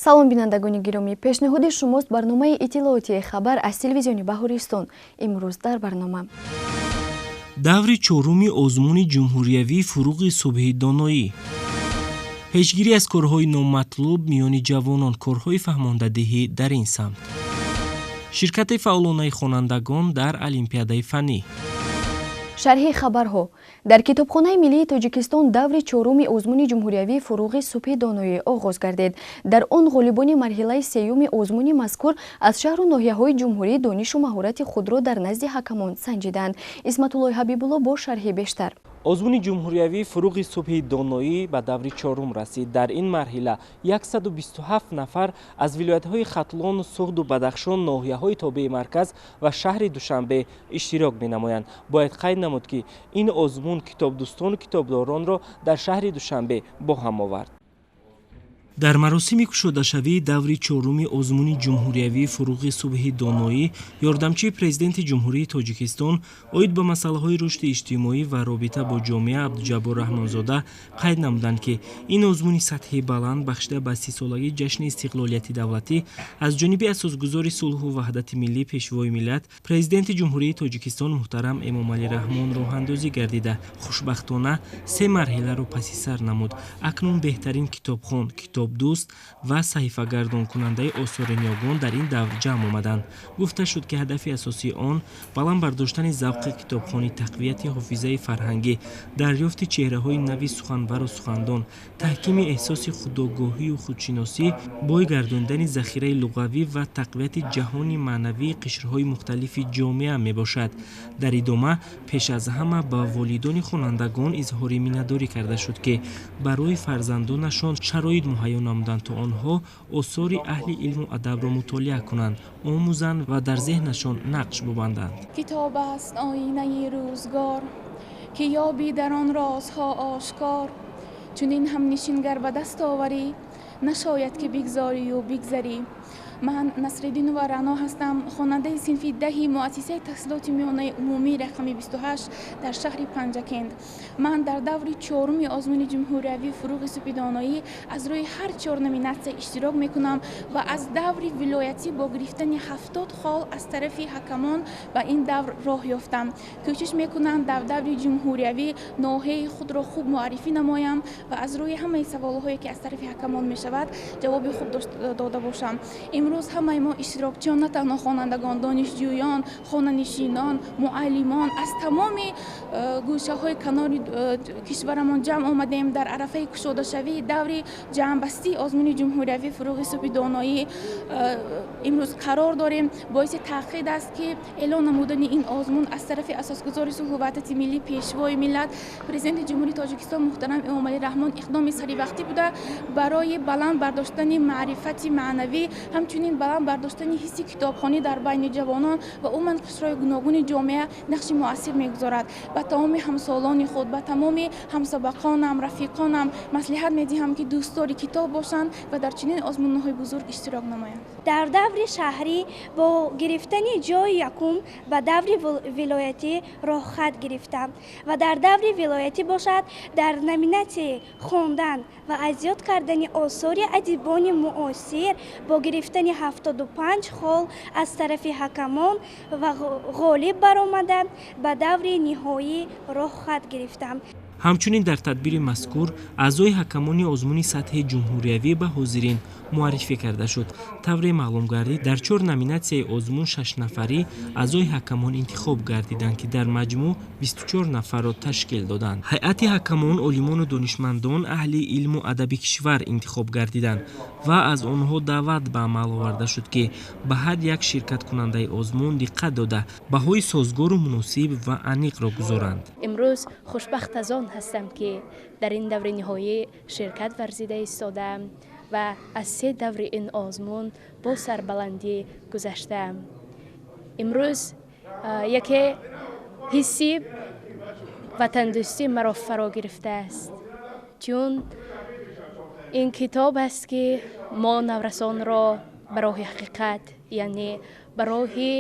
салом бинандагони гиромӣ, пешниҳоди шумост барномаи иттилоотии хабар аз телевизиони Баҳористон. имрӯз дар барнома даври чоруми озмуни ҷумҳуриявӣ фуруғи субҳи доноӣ, пешгирӣ аз корҳои номатлуб миёни ҷавонон, корҳои фаҳмондадиҳӣ дар ин самт, ширкати фаъолонаи хонандагон дар олимпиадаи фанӣ. шарҳи хабарҳо. дар китобхонаи миллии Тоҷикистон даври чоруми озмуни ҷумҳуриявӣ фуруғи субҳи доноӣ оғоз гардид. дар он ғолибони марҳилаи сеюми озмуни мазкур аз шаҳру ноҳияҳои ҷумҳурӣ донишу маҳорати худро дар назди ҳакамон санҷиданд. Исматуллои Ҳабибулло бо шарҳи бештар. озмуни ҷумҳуриявӣ фуруғи субҳи доноӣ ба даври чорум расид. дар ин марҳила 127 нафар аз вилоятҳои Хатлон, Суғду Бадахшон, ноҳияҳои тобеи марказ ва шаҳри Душанбе иштирок менамоянд. Бояд қайд намуд, ки ин озмун китобдӯстону китобдоронро дар шаҳри Душанбе бо ҳам овард. дар маросими кушодашавии даври чоруми озмуни ҷумҳуриявӣ фуруғи субҳи доноӣ, ёрдамчии президенти ҷумҳурии Тоҷикистон оид ба масъалаҳои рушди иҷтимоӣ ва робита бо ҷомеа Абдуҷаббор Раҳмонзода қайд намуданд, ки ин озмуни сатҳи баланд бахшида ба 30-солагии ҷашни истиқлолияти давлатӣ аз ҷониби асосгузори сулҳу ваҳдати миллӣ пешвои миллат президенти ҷумҳурии Тоҷикистон муҳтарам Эмомалӣ Раҳмон роҳандозӣ гардида, хушбахтона 3 марҳиларо паси сар намуд. Акнун беҳтарин китобхон, китобдӯст ва саҳифагардонкунандаи осори ниёгон дар ин давр ҷамъ омаданд. Гуфта шуд, ки ҳадафи асосии он баланд бардоштани завқи китобхонӣ, тақвияти ҳофизаи фарҳангӣ, дарёфти чеҳраҳои нави суханвару сухандон, таҳкими эҳсоси худогоҳию худшиносӣ, бой гардондани захираи луғавӣ ва тақвияти ҷаҳони маънавии қишрҳои мухталифи ҷомеа мебошад. дар идома пеш аз ҳама ба волидони хонандагон изҳори миннатдорӣ карда шуд, ки барои фарзандонашон шароит муҳайё намуданд, то онҳо осори аҳли илму адабро мутолиа кунанд, омӯзанд ва дар зеҳнашон нақш бубанданд. китоб аст оинаи рӯзгор, ки ёбӣ дар он розҳо ошкор. чунин ҳамнишингар ба даст оварӣ, нашояд ки бигзорию бигзарӣ. ман Насриддинова Раъно ҳастам, хонандаи синфи 10 муассисаи таҳсилоти миёнаи умумии рақами 28 дар шаҳри Панҷакент. ман дар даври чоруми озмуни ҷумҳуриявӣ фуруғи субҳи доноӣ аз рӯи ҳар 4 номинатсия иштирок мекунам ва аз даври вилоятӣ бо гирифтани 70 хол аз тарафи ҳакамон ба ин давр роҳ ёфтам. кӯшиш мекунам дар даври ҷумҳуриявӣ ноҳияи худро хуб муаррифӣ намоям ва аз рӯи ҳамаи саволҳое ки аз тарафи ҳакамон мешавад ҷавоби хуб дода бошам. имрӯз ҳамаи мо иштирокчиён, на танҳо хонандагон, донишҷӯён, хонанишинон, муаллимон аз тамоми гӯшаҳои канори кишварамон ҷамъ омадем дар арафаи кушодашавии даври ҷамъбастии озмуни ҷумҳуриявӣ фуруғи субҳи доноӣ имрӯз қарор дорем. боиси таъқид аст, ки эълон намудани ин озмун аз тарафи асосгузори сулҳу ваҳдати миллӣ, пешвои миллат, президенти ҷумҳурии Тоҷикистон муҳтарам Эмомалӣ Раҳмон иқдоми саривақтӣ буда барои баланд бардоштани маърифати маънавӣ, ҳамчунин баланд бардоштани ҳисси китобхонӣ дар байни ҷавонон ва умуман қишрҳои гуногуни ҷомеа нақши муассир мегузорад. ба тамоми ҳамсолони худ, ба тамоми ҳамсабақонам, рафиқонам маслиҳат медиҳам, ки дӯстдори китоб бошанд ва дар чунин озмунҳои бузург иштирок намоянд. дар даври шаҳрӣ бо гирифтани ҷои якум ба даври вилоятӣ роҳхат гирифтам ва дар даври вилоятӣ бошад дар номинатсияи хондан ва азёд кардани осори адибони муосир бо гирифтани 75 хол аз тарафи ҳакамон ва ғолиб баромада ба даври ниҳоӣ роҳхат гирифтам. ҳамчунин дар тадбири мазкур аъзои ҳакамони озмуни сатҳи ҷумҳуриявӣ ба ҳозирин муаррифӣ карда шуд. тавре маълум гардид, дар 4 номинатсияи озмун 6 нафарӣ аъзои ҳакамон интихоб гардиданд, ки дар маҷмӯъ 24 нафарро ташкил доданд. ҳайати ҳакамон, олимону донишмандон, аҳли илму адаби кишвар интихоб гардиданд ва аз онҳо даъват ба амал оварда шуд, ки ба ҳар як ширкаткунандаи озмун диққат дода баҳои созгору муносиб ва аниқро гузоранд. имрӯз хушбахт аз он ҳастам, ки дар ин даври ниҳоӣ ширкат варзида истодам ва аз 3 даври ин озмун бо сарбаландӣ гузаштам. имрӯз яке ҳисси ватандӯстӣ маро фаро гирифтааст, чун ин китоб аст, ки мо наврасонро ба роҳи ҳақиқат, яъне ба роҳи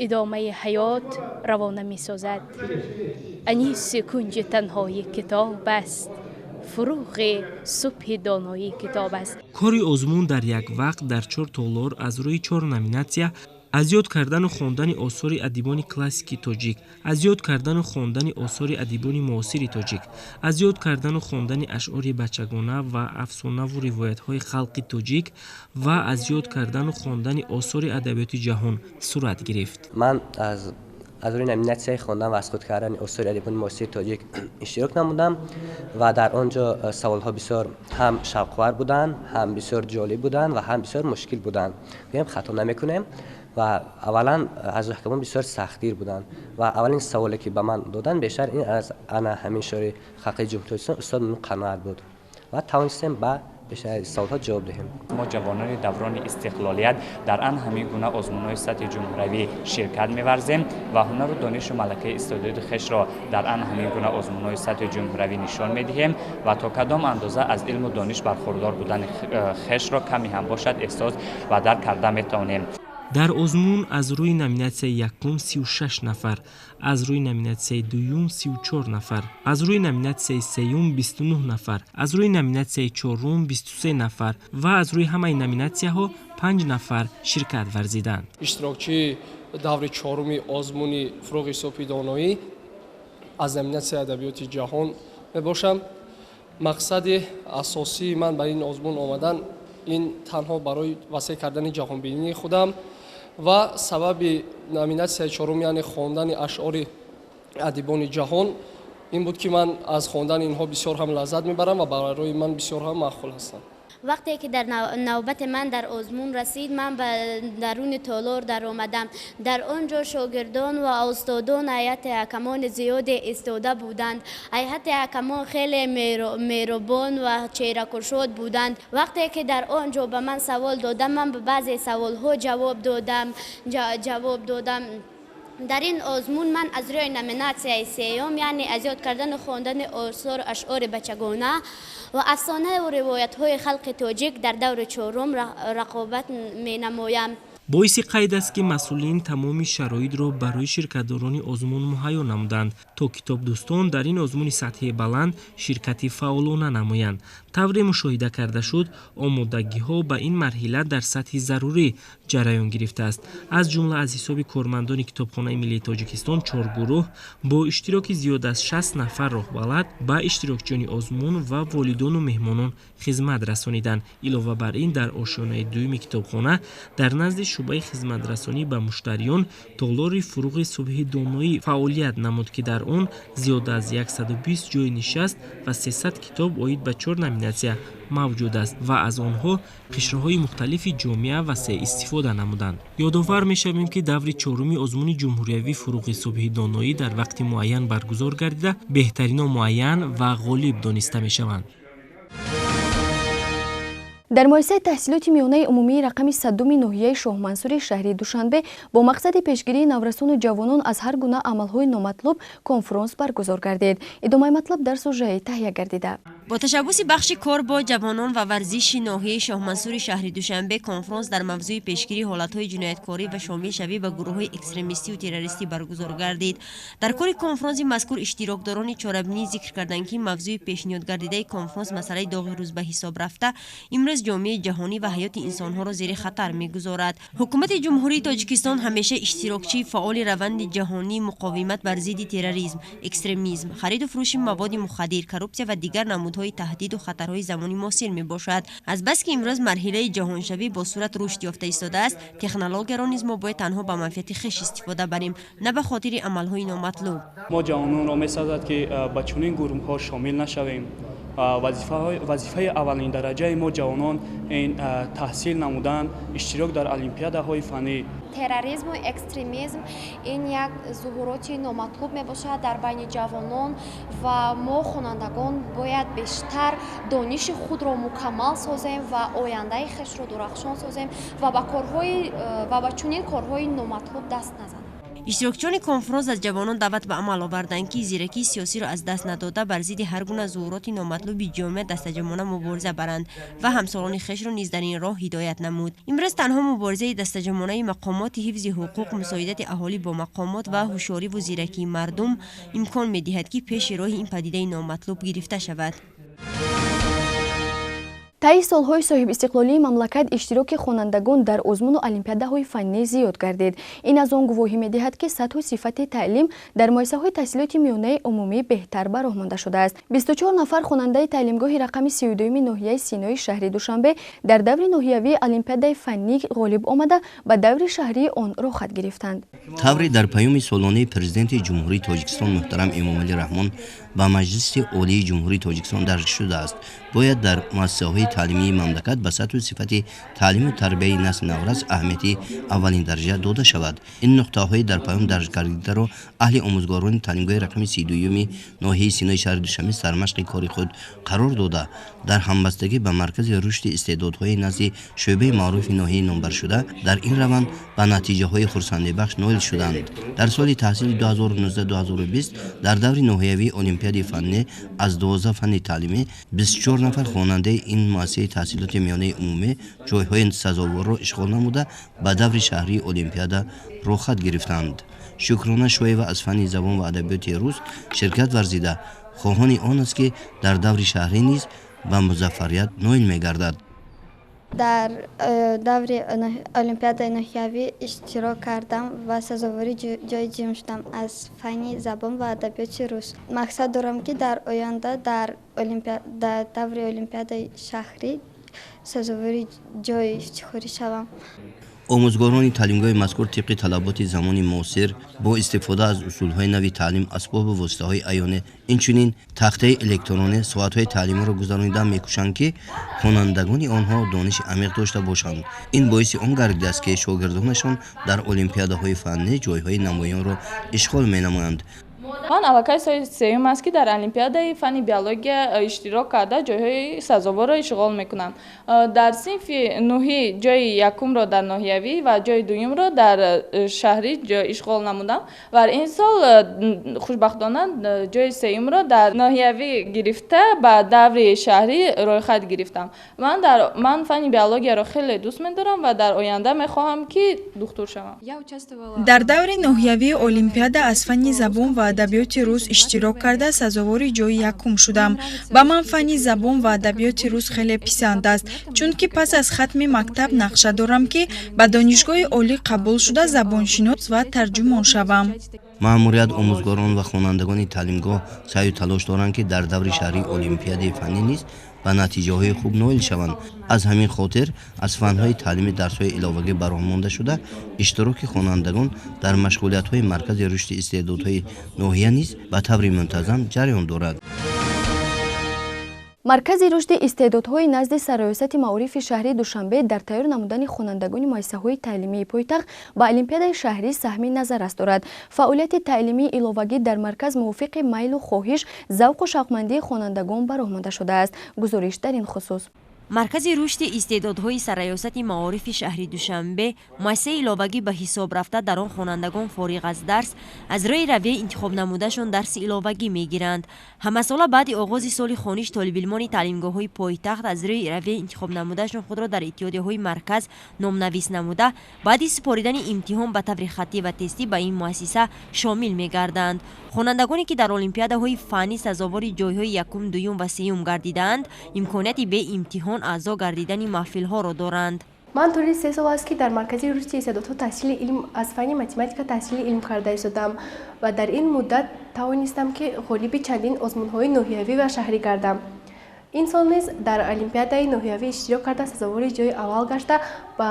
идомаи ҳаёт равона месозад. анис кунҷи танҳои китоб аст. فروغ صبح دانایی کتاب است. کاری آزمون در یک وقت در 4 تالار از روی 4 نامیناسیا از یاد کردن و خواندن آثار ادیبان کلاسیک تاجیک، از یاد کردن و خواندن آثار ادیبان معاصر تاجیک، از یاد کردن و خواندن اشعار بچگانه و افسانه و روایت‌های خلق تاجیک و از یاد کردن و خواندن آثار ادبیات جهان صورت گرفت. من از روی نامیناسیای خواندن و از خود کردن آثار ادیبان معاصر تاجیک اشتراک نمودم و در آنجا سوال‌ها بسیار هم شوق‌آور بودند، هم بسیار جالب بودند و هم بسیار مشکل بودند. میگم خطا نمی‌کنیم و اولا از حکمان بسیار سختگیر بودند و اولین سوالی که به من دادن بیشتر این از انا همین شاری خلق جمهوری اسلامی استاد من قناعت بود و توانستیم به بیشتر سوال‌ها جواب دهیم. ما جوانان دوران استقلالیت در آن همین گونه آزمون‌های سطح جمهوری شرکت می‌ورزیم و هنر و دانش و ملکه استعداد خویش را در آن همین گونه آزمون‌های سطح جمهوری نشان می‌دهیم و تا کدام اندازه از علم و دانش برخوردار بودن خویش را کمی هم باشد احساس و درک کرده می‌توانیم. در آزمون از روی نامیناسیای یکم 36 نفر، از روی نامیناسیای دوم 34 نفر، از روی نامیناسیای سوم 29 نفر، از روی نامیناسیای چهارم 23 نفر و از روی همه نامیناسی‌ها 5 نفر شرکت ورزیدند. اشتراکچی دور چهارم آزمون فروغ صبح دانایی از نامیناسیای ادبیات جهان میباشم. مقصد اساسی من برای این آزمون آمدن این تنها برای وسیع کردن جهانبینی خودم و سبب نامیناسیای چهارم یعنی خواندن اشعار ادیبان جهان این بود که من از خواندن اینها بسیار هم لذت میبرم و برای من بسیار هم معقول هستند. وقتی که در نوبت من در آزمون رسید من به درون تالار در آمدم. در آنجا شاگردان و استادان هیئت حکمان زیاد ایستاده بودند. هیئت حکمان خیلی مهربان و چهره کشاد بودند. وقتی که در آنجا به من سوال دادم من به بعضی سوال‌ها جواب دادم. در این آزمون من از روی نامیناسیای سوم یعنی از یاد کردن و خواندن آثار اشعار بچگانه و افسانه و روایت‌های خلق تاجیک در دور چهارم رقابت می‌نمایم. باعث قید است که مسئولین تمام شرایط را برای شرکت‌داران آزمون مهیا نمودند تا کتاب دوستان در این آزمون سطح بلند شرکتی فعالانه نمایند. طوری مشاهده کرده شد آمادگی‌ها به این مرحله در سطح ضروری جریان گرفته است. از جمله از حساب کارمندان کتابخانه ملی تاجیکستان 4 گروه با اشتراک زیاد از 60 نفر راهبلد به اشتراکچیان آزمون و والدان و مهمانان خدمت رسانیدند. علاوه بر این در آشیانه دوم کتابخانه در نزد شعبه خدمت رسانی به مشتریان تالار فروغ صبح دانایی فعالیت نمود که در آن زیاد از 120 جای نشست و 300 کتاب آید به 4 نامیناسیا موجود است و از آنها قشرهای مختلف جامعه وسیع استفاده نمودند. یادآور می‌شویم که دور چهارم آزمون جمهوری فروغ صبح دانایی در وقت معین برگزار گردیده بهترین معین و غالب دانسته می‌شوند. در مؤسسه تحصیلات میانه عمومی رقم 100 ناحیه شاه منصور شهری دوشنبه با مقصد پیشگیری نورسان و جوانان از هر گونه عملهای نامطلوب کنفرانس برگزار گردید. ادامه مطلب در سوژه تهیه گردیده. با تشبث بخش کار با جوانان و ورزش ناحیه شاه منصور شهری دوشنبه کنفرانس در موضوع پیشگیری حالتهای جنایتکاری و شامل شوی به گروه‌های اکستریمیستی و تروریستی برگزار گردید. در کار کنفرانس مذکور اشتراکداران چاره‌بینی ذکر کردند که موضوع پیشنهاد گردیده کنفرانس مسئله داغ روز به حساب رفته امروز جامعه جهانی و حیات انسانها را زیر خطر می‌گذارد. حکومت جمهوری تاجیکستان همیشه اشتراکچی فعال روند جهانی مقاومت بر ضد تروریسم، اکستریمیسم، خرید و فروش مواد مخدر، کروپسیا و دیگر نمودهای تهدید و خطرهای زمانی معاصر میباشد. از بس که امروز مرحله جهانشوی با صورت رشد یافته ایستاده است، تکنولوژی نیز ما باید تنها به منفعت خویش استفاده بریم، نه به خاطر عملهای نامطلوب. ما جوانان را می‌سازد که به چنین گروه‌ها شامل نشویم. وظیفه اولین درجه ما جوانان این تحصیل نمودن، اشتراک در المپیادهای فنی. تروریسم و اکستریمیسم این یک ظهورات نامطلوب میباشد در بین جوانان و ما خوانندگان باید بیشتر دانش خود را مکمل سازیم و آینده خویش را درخشان سازیم و به چنین کارهای نامطلوب دست نزنیم. اشتراکچیان کنفرانس از جوانان دعوت به عمل آوردند که زیرکی سیاسی را از دست نداده بر ضد هر گونه ظهورات نامطلوب جامعه دستجمعانه مبارزه برند و همسالان خویش را نیز در این راه هدایت نمود. امروز تنها مبارزه دستجمعانه مقامات حفظ حقوق، مساعدت اهالی با مقامات و هوشیاری و زیرکی مردم امکان می‌دهد که پیش راه این پدیده نامطلوب گرفته شود. таи солҳои соҳибистиқлолии мамлакат иштироки хонандагон дар озмуну олимпиадаҳои фаннӣ зиёд гардид. Ин аз он гувоҳӣ медиҳад, ки сатҳу сифати таълим дар муассисаҳои таҳсилоти миёнаи умумӣ беҳтар бароҳмонда шудааст. 24 нафар хонандаи таълимгоҳи рақами 32 ноҳияи Синои шаҳри Душанбе дар даври ноҳиявии олимпиадаи фаннӣ ғолиб омада ба даври шаҳрии он рохат гирифтанд. тавре дар паёми солонаи президенти ҷумҳурии Тоҷикистон муҳтарам Эмомалӣ Раҳмон ба Маҷлиси олии ҷумҳурии Тоҷикистон дарж шудааст. бояд дар муассисаҳои таълимии мамлакат ба сатҳу сифати таълиму тарбияи насли наврас аҳамияти аввалин дараҷа дода шавад. ин нуқтаҳои дар паём дарж гардидаро аҳли омӯзгорони таълимгоҳи рақами 32 ноҳияи Синои шаҳри Душанбе сармашқи кори худ қарор дода, дар ҳамбастагӣ ба маркази рушди истеъдодҳои назди шӯъбаи маъруфи ноҳияи номбаршуда дар ин раванд ба натиҷаҳои хурсандибахш ноил шуданд. дар соли таҳсили 2019-2020 дар даври ноҳиявии олимпиадаи фаннӣ аз 12 фанни таълимӣ 24 нафар хонандаи ин муассисаи таҳсилоти миёнаи умумӣ ҷойҳои сазоворро ишғол намуда ба даври шаҳрии олимпиада рохат гирифтанд. Шукрона Шоева аз фанни забон ва адабиёти рус ширкат варзида хоҳони он аст, ки дар даври шаҳрӣ низ ба музаффарият ноил мегардад. дар даври олимпиадаи ноҳиявӣ иштирок кардам ва сазовори ҷои ҷим шудам аз фанни забон ва адабиёти рус. мақсад дорам, ки дар оянда дар даври олимпиадаи шаҳрӣ сазовори ҷои ифтихорӣ шавам. омӯзгорони таълимгоҳи мазкур тибқи талаботи замони муосир бо истифода аз усулҳои нави таълим, асбобу воситаҳои аёне, инчунин тахтаи электронӣ соатҳои таълимиро гузаронида мекӯшанд, ки хонандагони онҳо дониши амиқ дошта бошанд. ин боиси он гардидааст, ки шогирдонашон дар олимпиадаҳои фаннӣ ҷойҳои намоёнро ишғол менамоянд. ман аллакай соли сеюм аст, ки дар олимпиадаи фанни биология иштирок карда ҷойҳои сазоворро ишғол мекунам. дар синфи нӯҳӣ ҷойи якумро дар ноҳиявӣ ва ҷойи дуюмро дар шаҳрӣ ишғол намудам ва ин сол хушбахтона ҷойи сеюмро дар ноҳиявӣ гирифта ба даври шаҳрӣ рӯйхат гирифтам. ман фанни биологияро хеле дӯст медорам ва дар оянда мехоҳам, ки духтур шавам. дар даври ноҳиявии олимпиада аз фанни забон ва адабиёти рус иштирок карда сазовори ҷои якум шудам. ба ман фанни забон ва адабиёти рус хеле писанд аст, чунки пас аз хатми мактаб нақша дорам, ки ба донишгоҳи олӣ қабул шуда забоншинос ва тарҷумон шавам. маъмурият, омӯзгорон ва хонандагони таълимгоҳ саъю талош доранд, ки дар даври шаҳрии олимпиадаи фаннӣ низ ба натиҷаҳои хуб ноил шаванд. аз ҳамин хотир аз фанҳои таълими дарсҳои иловагӣ бароҳмонда шуда иштироки хонандагон дар машғулиятҳои маркази рушди истеъдодҳои ноҳия низ ба таври мунтазам ҷараён дорад. маркази рушди истеъдодҳои назди сароясати маорифи шаҳри Душанбе дар тайёр намудани хонандагони муассисаҳои таълимии пойтахт ба олимпиадаи шаҳрӣ саҳми назаррас дорад. фаъолияти таълимии иловагӣ дар марказ мувофиқи майлу хоҳиш, завқу шавқмандии хонандагон бароҳмонда шудааст. гузориш дар ин хусус. маркази рушди истеъдодҳои сароясати маорифи шаҳри Душанбе муассисаи иловагӣ ба ҳисоб рафта, дар он хонандагон фориғ аз дарс аз рӯи равияи интихоб намудашон дарси иловагӣ мегиранд. ҳамасола баъди оғози соли хониш толибилмони таълимгоҳҳои пойтахт аз рӯи равияи интихоб намудашон худро дар иттиҳодияҳои марказ номнавис намуда, баъди супоридани имтиҳон ба таври хаттӣ ва тестӣ ба ин муассиса шомил мегарданд. хонандагоне, ки дар олимпиадаҳои фаннӣ сазовори ҷойҳои якум, дуюм ва сеюм гардидаанд, имконияти бе имтиҳон аъзо гардидани маҳфилҳоро доранд. ман тӯли 3 сол аст, ки дар маркази рушди истеъдодҳо таҳсили илм аз фанни математика таҳсили илм карда истодам ва дар ин муддат тавонистам, ки ғолиби чандин озмунҳои ноҳиявӣ ва шаҳрӣ гардам. ин сол низ дар олимпиадаи ноҳиявӣ иштирок карда сазовори ҷои аввал гашта ба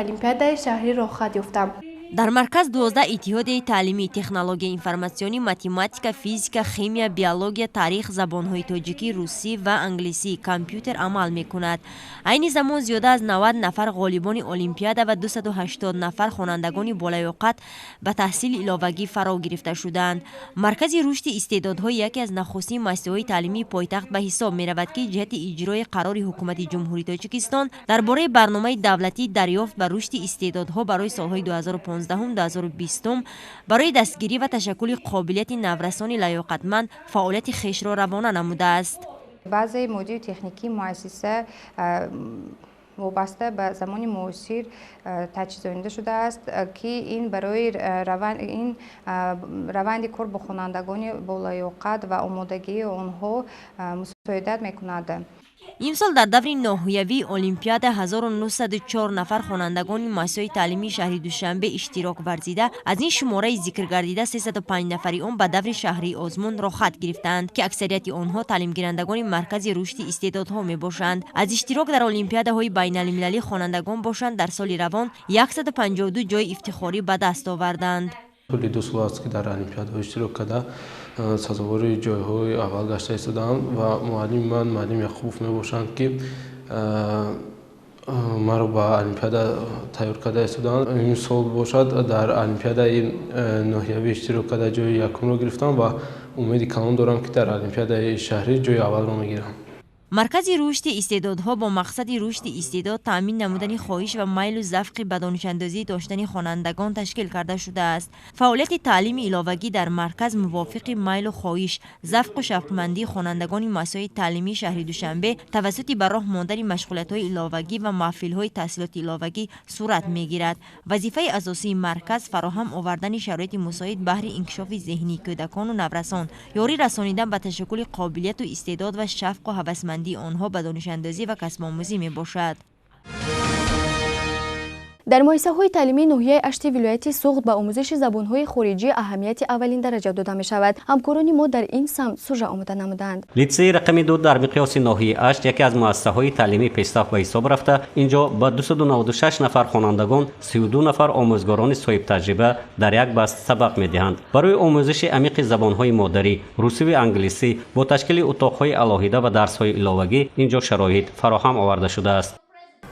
олимпиадаи шаҳрӣ рохат ёфтам. дар марказ 12 иттиҳодияи таълимӣ, технология, информатсионӣ, математика, физика, химия, биология, таърих, забонҳои тоҷикӣ, русӣ ва англисӣ, компютер амал мекунад. айни замон зиёда аз 90 нафар ғолибони олимпиада ва 280 нафар хонандагони болаёқат ба таҳсили иловагӣ фаро гирифта шуданд. маркази рушди истеъдодҳо яке аз нахустин муассисаҳои таълимии пойтахт ба ҳисоб меравад, ки ҷиҳати иҷрои қарори ҳукумати ҷумҳурии Тоҷикистон дар бораи барномаи давлатӣ дарёфт ва рушди истеъдодҳо барои солҳои 2015-2020 барои дастгирӣ ва ташаккули қобилияти наврасони лаёқатманд фаъолияти хешро равона намудааст. баъзе модири техникии муассиса вобаста ба замони муосир таҷҳизонида шудааст, ки ин барои раванди кор бо хонандагони болаёқат ва омодагии онҳо мусоидат мекунад. имсол дар даври ноҳиявии олимпиада 1904 нафар хонандагони масои таълимии шаҳри душанбе иштирок варзида, аз ин шумораи зикр гардида 305 нафари он ба даври шаҳри озмун рохат гирифтанд ки аксарияти онҳо таълимгирандагони маркази рушди истеъдодҳо мебошанд. аз иштирок дар олимпиадаҳои байналмилалӣ хонандагон бошанд дар соли равон 152 ҷои ифтихорӣ ба даст оварданд. кулли 2 сол аст ки дар олимпиадаҳо иштирок карда сазовори ҷойҳои аввал гашта истодам ва муаллими ман муаллим яқубов мебошанд ки маро ба олимпиада тайёр карда истоданд. ин сол бошад дар олимпиадаи ноҳиявӣ иштирок карда ҷои якумро гирифтам ва умеди калон дорам ки дар олимпиадаи шаҳрӣ ҷои аввалро мегирам. маркази рушди истеъдодҳо бо мақсади рушди истеъдод, таъмин намудани хоҳиш ва майлу завқи ба донишандозӣ доштани хонандагон ташкил карда шудааст. фаъолияти таълими иловагӣ дар марказ мувофиқи майлу хоҳиш, завқу шавқмандии хонандагони масои таълимии шаҳри душанбе тавассути ба роҳ мондани машғулиятҳои иловагӣ ва маҳфилҳои таҳсилоти иловагӣ сурат мегирад. вазифаи асосии марказ фароҳам овардани шароити мусоид баҳри инкишофи зеҳнии кӯдакону наврасон, ёрӣ расонидан ба ташаккули қобилияту истеъдод ва шавқу ҳавасмандии онҳо ба донишандозӣ ва касбомӯзӣ мебошад. дар муассисаҳои таълимии ноҳияи ашти вилояти суғд ба омӯзиши забонҳои хориҷӣ аҳамияти аввалин дараҷа дода мешавад. ҳамкорони мо дар ин самт сужа омода намуданд. литсеи рақами 2 дар миқёси ноҳияи ашт яке аз муассисаҳои таълимии пешсаф ба ҳисоб рафта, инҷо ба 296 нафар хонандагон, 32 нафар омӯзгорони соҳибтаҷриба дар як баст сабақ медиҳанд. барои омӯзиши амиқи забонҳои модарӣ, русиву англисӣ бо ташкили утоқҳои алоҳида ва дарсҳои иловагӣ инҷо шароит фароҳам оварда шудааст.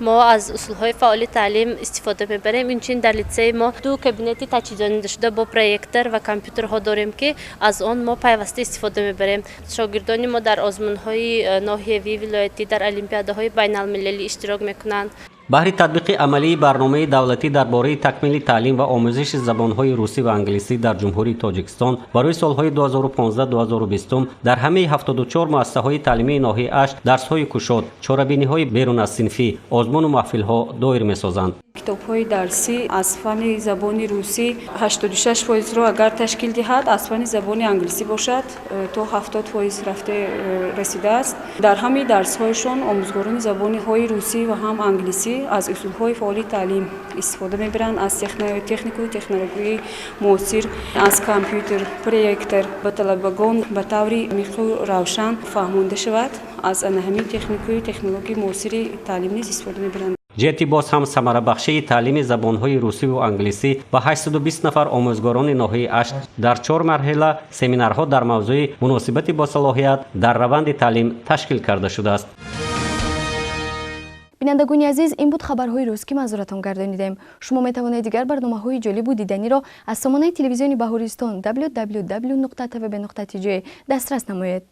мо аз усулҳои фаъоли таълим истифода мебарем. инчунин дар литсеи мо 2 кабинети таҷҳизонидашуда бо проектор ва компютерҳо дорем ки аз он мо пайваста истифода мебарем. шогирдони мо дар озмунҳои ноҳиявӣ вилоятӣ дар олимпиадаҳои байналмилалӣ иштирок мекунанд. баҳри татбиқи амалии барномаи давлатӣ дар бораи такмили таълим ва омӯзиши забонҳои русӣ ва англисӣ дар ҷумҳурии Тоҷикистон барои солҳои 2015-2020 дар ҳамаи 74 муассисаҳои таълимии ноҳияи ашт дарсҳои кушод, чорабиниҳои берун аз синфӣ, озмуну маҳфилҳо доир месозанд. китобҳои дарсӣ аз фанни забони русӣ 86%-ро агар ташкил диҳад, аз фанни забони англисӣ бошад то 70% рафта расидааст. дар ҳамаи дарсҳояшон омӯзгорони забониҳои русӣ ва ҳам англисӣ аз усулҳои фаъоли таълим истифода мебаранд, аз техникую технологияи муосир, аз компютер, проектор ба талабагон ба таври миқу равшан фаҳмонда шавад. аз ҳамин техникую технологияи муосири таълим низ истифода мебаранд. ҷиҳати боз ҳам самарабахшии таълими забонҳои русиву англисӣ ба 820 нафар омӯзгорони ноҳияи ашт дар 4 марҳила семинарҳо дар мавзӯи муносибати босалоҳият дар раванди таълим ташкил карда шудааст. бинандагони азиз, ин буд хабарҳои рӯз ки манзуратон гардонидем. шумо метавонед дигар барномаҳои ҷолибу диданиро аз сомонаи телевизиони Баҳористон www.tvb.tj дастрас намоед.